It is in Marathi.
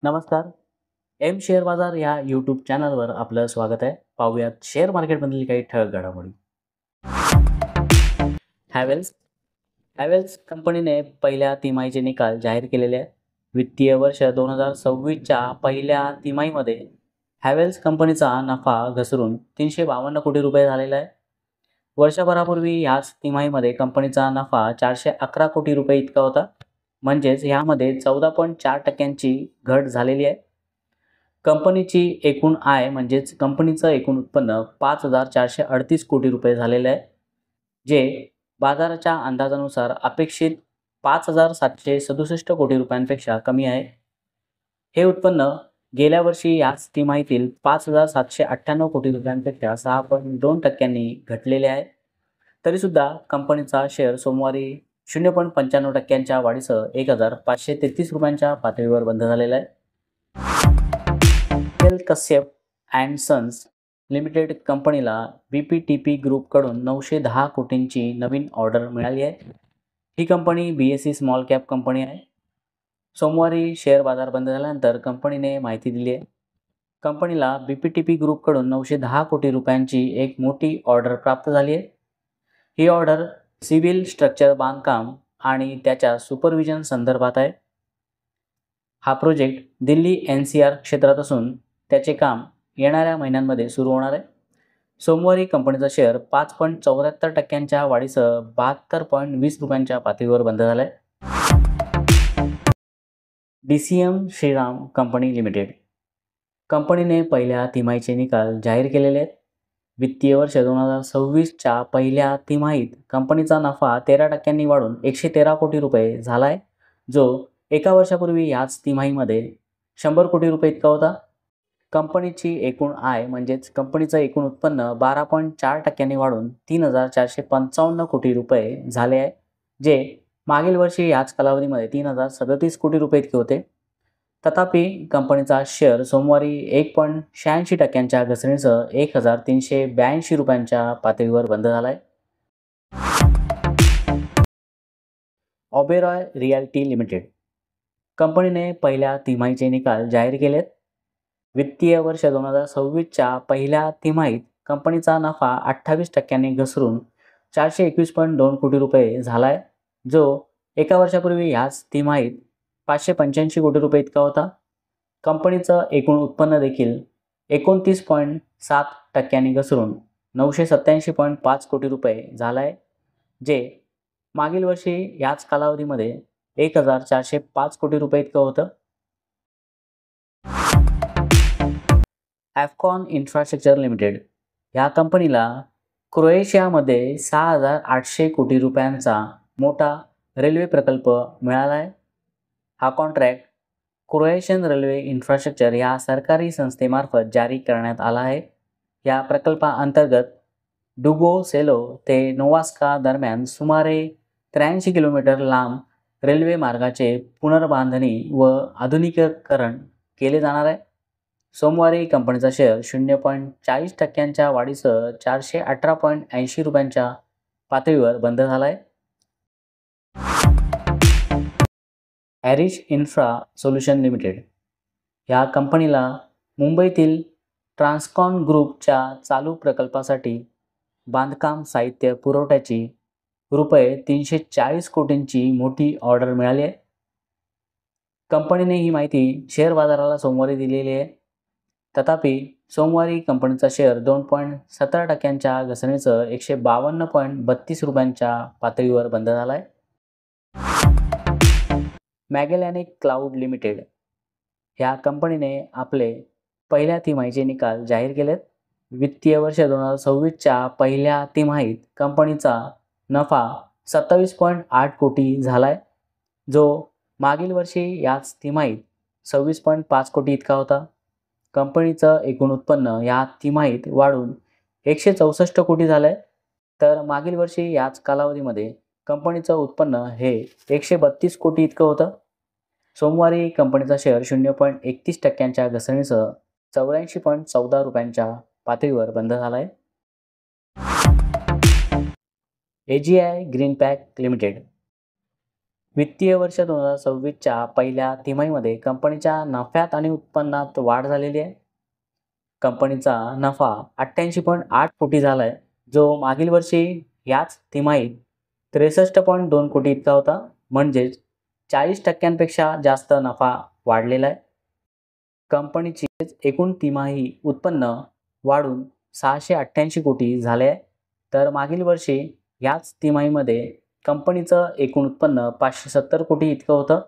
नमस्कार. एम शेअर बाजार या यूट्यूब चॅनलवर आपलं स्वागत आहे. पाहूयात शेअर मार्केटमधील काही ठळक घडामोडी. हॅवेल्स कंपनीने पहिल्या तिमाहीचे निकाल जाहीर केलेले आहेत. वित्तीय वर्ष 2026च्या पहिल्या तिमाहीमध्ये हॅवेल्स कंपनीचा नफा घसरून 352 कोटी रुपये झालेला आहे. वर्षभरापूर्वी याच तिमाहीमध्ये कंपनीचा नफा 411 कोटी रुपये इतका होता. म्हणजेच यामध्ये 14.4% घट झालेली आहे. कंपनीची एकूण आय म्हणजेच कंपनीचं एकूण उत्पन्न 5,438 कोटी रुपये झालेलं आहे, जे बाजाराच्या अंदाजानुसार अपेक्षित 5,767 कोटी रुपयांपेक्षा कमी आहे. हे उत्पन्न गेल्या वर्षी याच तिमाहीतील 5,798 कोटी रुपयांपेक्षा 6.2% घटलेले आहे. तरीसुद्धा कंपनीचा शेअर सोमवारी 0.95% वाढीसह 1,533 रुपयांच्या पातळीवर बंद झालेला आहे. कश्यप अँड सन्स लिमिटेड कंपनीला BPTP ग्रुपकडून 910 कोटींची नवीन ऑर्डर मिळाली आहे. ही company BSE small cap company आहे. सोमवारी शेअर बाजार बंद झाल्यानंतर कंपनीने माहिती दिली आहे. कंपनीला BPTP ग्रुपकडून 910 कोटी रुपयांची एक मोठी ऑर्डर प्राप्त झाली आहे. ही ऑर्डर सिव्हिल स्ट्रक्चर बांधकाम आणि त्याच्या सुपरविजन संदर्भात आहे. हा प्रोजेक्ट दिल्ली NCR क्षेत्रात असून त्याचे काम येणाऱ्या महिन्यांमध्ये सुरू होणार आहे. सोमवारी कंपनीचा शेअर 5.74% वाढीसह 72.20 रुपयांच्या पातळीवर बंद झाला आहे. DCM श्रीराम कंपनी लिमिटेड कंपनीने पहिल्या तिमाहीचे निकाल जाहीर केलेले आहेत. वित्तीय वर्ष 2026च्या पहिल्या तिमाहीत कंपनीचा नफा 13% वाढून 113 कोटी रुपये झाला आहे, जो एका वर्षापूर्वी याच तिमाहीमध्ये 100 कोटी रुपये इतका होता. कंपनीची एकूण आय म्हणजेच कंपनीचं एकूण उत्पन्न 12.4% वाढून 3,455 कोटी रुपये झाले आहे, जे मागील वर्षी याच कालावधीमध्ये 3,037 कोटी रुपये इतके होते. तथापि कंपनीचा शेअर सोमवारी 1.86% घसरणीसह 1,382 रुपयांच्या पातळीवर बंद झाला आहे. ओबेरॉय रिअल्टी लिमिटेड कंपनीने पहिल्या तिमाहीचे निकाल जाहीर केलेत. वित्तीय वर्ष 2026च्या पहिल्या तिमाहीत कंपनीचा नफा 28% घसरून 421.2 कोटी रुपये झाला आहे, जो एका वर्षापूर्वी याच तिमाहीत 585 कोटी रुपये इतका होता. कंपनीचं एकूण उत्पन्न देखील 29.7% घसरून 987.5 कोटी रुपये झाला आहे, जे मागील वर्षी याच कालावधीमध्ये 1,405 कोटी रुपये इतकं होतं. ॲफकॉन इन्फ्रास्ट्रक्चर लिमिटेड या कंपनीला क्रोएशियामध्ये 6,800 कोटी रुपयांचा मोठा रेल्वे प्रकल्प मिळाला आहे. हा कॉन्ट्रॅक्ट क्रोएशियन रेल्वे इन्फ्रास्ट्रक्चर या सरकारी संस्थेमार्फत जारी करण्यात आला आहे. या प्रकल्पाअंतर्गत डुगो सेलो ते नोवास्का दरम्यान सुमारे 83 किलोमीटर लांब रेल्वे मार्गाचे पुनर्बांधणी व आधुनिकीकरण केले जाणार आहे. सोमवारी कंपनीचा शेअर 0.40% वाढीसह 418.80 रुपयांच्या पातळीवर बंद झाला आहे. हॅरिस इन्फ्रा सोल्युशन लिमिटेड या कंपनीला मुंबईतील ट्रान्सकॉन ग्रुपच्या चालू प्रकल्पासाठी बांधकाम साहित्य पुरवठ्याची रुपये 340 कोटींची मोठी ऑर्डर मिळाली आहे. कंपनीने ही माहिती शेअर बाजाराला सोमवारी दिलेली आहे. तथापि सोमवारी कंपनीचा शेअर 2.17% घसरणीसह 152.32 रुपयांच्या पातळीवर बंद झाला आहे. मॅगेलॅनिक क्लाउड लिमिटेड या कंपनीने आपले पहिल्या तिमाहीचे निकाल जाहीर केलेत. वित्तीय वर्ष 2026च्या पहिल्या तिमाहीत कंपनीचा नफा 27.8 कोटी झाला आहे, जो मागील वर्षी याच तिमाहीत 26.5 कोटी इतका होता. कंपनीचं एकूण उत्पन्न या तिमाहीत वाढून 164 कोटी झालं आहे, तर मागील वर्षी याच कालावधीमध्ये कंपनीचं उत्पन्न हे 132 कोटी इतकं होतं. सोमवारी कंपनीचा शेअर 0.31% घसरणीसह 84.14 रुपयांच्या पातळीवर बंद झाला आहे. AGI ग्रीनपॅक लिमिटेड वित्तीय वर्ष 2026च्या पहिल्या तिमाहीमध्ये कंपनीच्या नफ्यात आणि उत्पन्नात वाढ झालेली आहे. कंपनीचा नफा 88.8 कोटी झाला आहे, जो मागील वर्षी याच तिमाहीत 63.2 कोटी इतका होता. म्हणजेच 40% जास्त नफा वाढलेला आहे. कंपनीचे एकूण तिमाही उत्पन्न वाढून 688 कोटी झाले आहे. तर मागील वर्षी याच तिमाहीमध्ये कंपनीचं एकूण उत्पन्न 570 कोटी इतकं होतं.